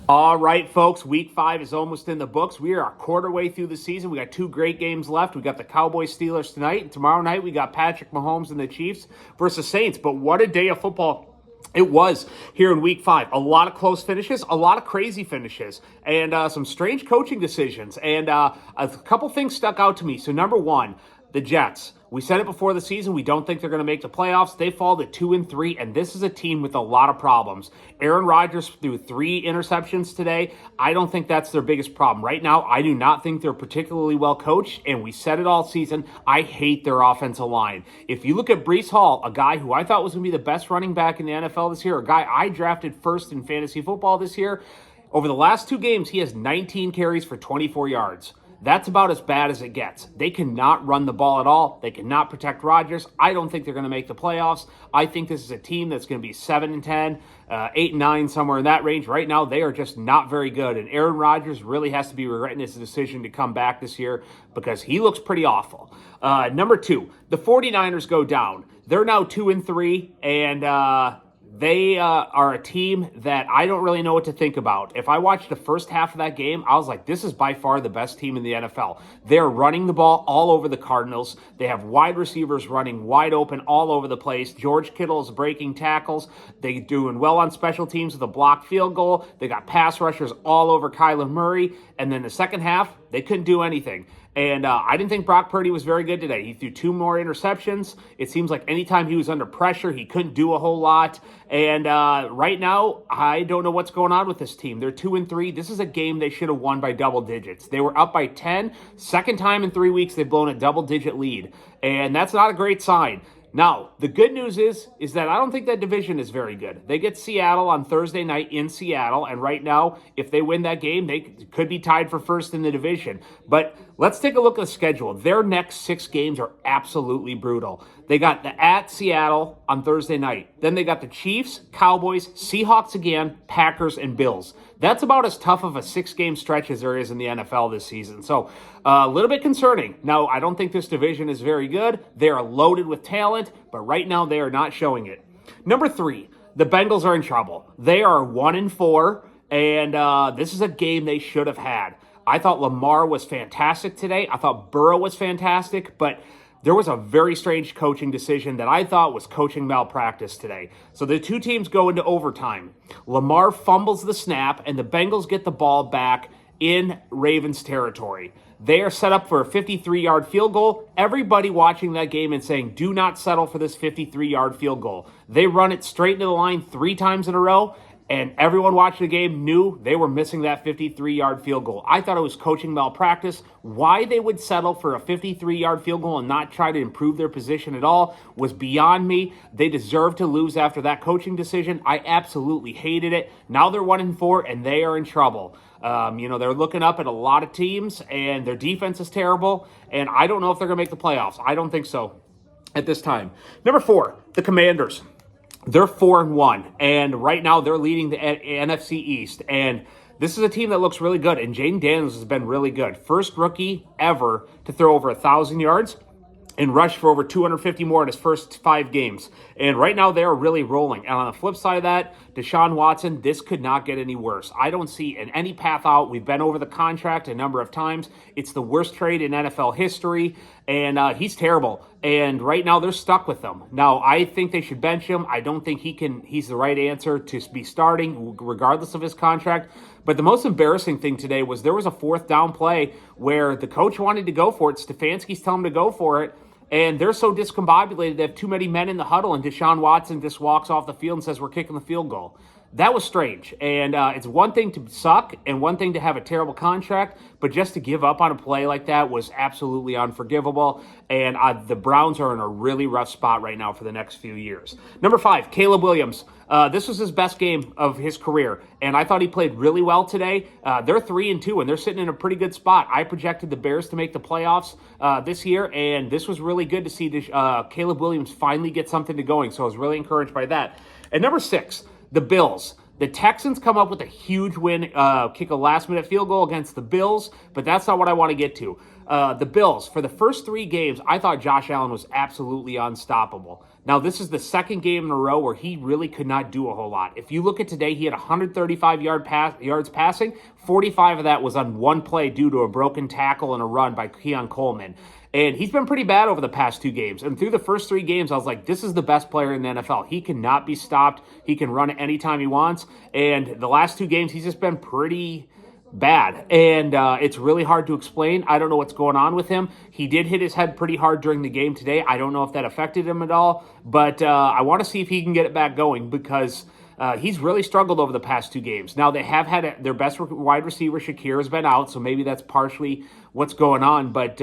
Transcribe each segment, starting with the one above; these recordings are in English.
All right, folks, week 5 is almost in the books. We are a quarter way through the season. We got 2 great games left. We got the Cowboys-Steelers tonight, and tomorrow night we got Patrick Mahomes and the Chiefs versus Saints. But what a day of football it was here in week 5. A lot of close finishes, a lot of crazy finishes, and some strange coaching decisions. And a couple things stuck out to me. So number one, the Jets. We said it before the season. We don't think they're going to make the playoffs. They fall to 2-3, and this is a team with a lot of problems. Aaron Rodgers threw 3 interceptions today. I don't think that's their biggest problem. Right now, I do not think they're particularly well coached, and we said it all season. I hate their offensive line. If you look at Breece Hall, a guy who I thought was going to be the best running back in the NFL this year, a guy I drafted first in fantasy football this year, over the last 2 games, he has 19 carries for 24 yards. That's about as bad as it gets. They cannot run the ball at all. They cannot protect Rodgers. I don't think they're going to make the playoffs. I think this is a team that's going to be 7-10, 8-9, somewhere in that range. Right now, they are just not very good. And Aaron Rodgers really has to be regretting his decision to come back this year because he looks pretty awful. Number 2, the 49ers go down. They're now 2-3, and they are a team that I don't really know what to think about. If I watched the first half of that game, I was like, this is by far the best team in the NFL. They're running the ball all over the Cardinals. They have wide receivers running wide open all over the place. George Kittle is breaking tackles. They're doing well on special teams with a blocked field goal. They got pass rushers all over Kyler Murray. And then the second half, they couldn't do anything. And I didn't think Brock Purdy was very good today. He threw 2 more interceptions. It seems like anytime he was under pressure, he couldn't do a whole lot. And right now, I don't know what's going on with this team. They're 2-3. This is a game they should have won by double digits. They were up by 10. Second time in 3 weeks, they've blown a double-digit lead. And that's not a great sign. Now, the good news is that I don't think that division is very good. They get Seattle on Thursday night in Seattle, and right now, if they win that game, they could be tied for first in the division. But let's take a look at the schedule. Their next 6 games are absolutely brutal. They got the at Seattle on Thursday night. Then they got the Chiefs, Cowboys, Seahawks again, Packers, and Bills. That's about as tough of a 6-game stretch as there is in the NFL this season. So a little bit concerning. Now, I don't think this division is very good. They are loaded with talent, but right now they are not showing it. Number 3, the Bengals are in trouble. They are 1-4, and this is a game they should have had. I thought Lamar was fantastic today. I thought Burrow was fantastic, but there was a very strange coaching decision that I thought was coaching malpractice today. So the 2 teams go into overtime. Lamar fumbles the snap, and the Bengals get the ball back in Ravens territory. They are set up for a 53-yard field goal. Everybody watching that game and saying, do not settle for this 53-yard field goal. They run it straight into the line 3 times in a row, and everyone watching the game knew they were missing that 53-yard field goal. I thought it was coaching malpractice. Why they would settle for a 53-yard field goal and not try to improve their position at all was beyond me. They deserve to lose after that coaching decision. I absolutely hated it. Now they're 1-4, and they are in trouble. They're looking up at a lot of teams, and their defense is terrible, and I don't know if they're going to make the playoffs. I don't think so at this time. Number 4, the Commanders. They're 4-1, and right now they're leading the NFC East, and this is a team that looks really good, and Jaden Daniels has been really good. First rookie ever to throw over 1,000 yards and rush for over 250 more in his first 5 games. And right now, they are really rolling. And on the flip side of that, Deshaun Watson, this could not get any worse. I don't see any path out. We've been over the contract a number of times. It's the worst trade in NFL history, and he's terrible. And right now, they're stuck with him. Now, I think they should bench him. I don't think he's the right answer to be starting, regardless of his contract. But the most embarrassing thing today was there was a 4th down play where the coach wanted to go for it. Stefanski's telling him to go for it. And they're so discombobulated, they have too many men in the huddle, and Deshaun Watson just walks off the field and says, we're kicking the field goal. That was strange. And it's one thing to suck and one thing to have a terrible contract, but just to give up on a play like that was absolutely unforgivable. And the Browns are in a really rough spot right now for the next few years. Number 5, Caleb Williams. This was his best game of his career, and I thought he played really well today. They're 3-2, and they're sitting in a pretty good spot. I projected the Bears to make the playoffs this year, and this was really good to see Caleb Williams finally get something to going, so I was really encouraged by that. And number 6, the Bills. The Texans come up with a huge win, kick a last-minute field goal against the Bills, but that's not what I want to get to. The Bills, for the first 3 games, I thought Josh Allen was absolutely unstoppable. Now, this is the second game in a row where he really could not do a whole lot. If you look at today, he had 135 yards passing. 45 of that was on one play due to a broken tackle and a run by Keon Coleman. And he's been pretty bad over the past 2 games. And through the first 3 games, I was like, this is the best player in the NFL. He cannot be stopped. He can run it anytime he wants. And the last 2 games, he's just been pretty bad, and it's really hard to explain. I don't know what's going on with him. He did hit his head pretty hard during the game today. I don't know if that affected him at all, but I want to see if he can get it back going, because he's really struggled over the past 2 games. Now, they have had their best wide receiver, Shakir, has been out, so maybe that's partially what's going on, but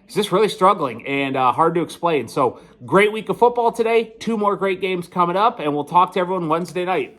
he's just really struggling and hard to explain. So great week of football today. 2 more great games coming up, and we'll talk to everyone Wednesday night.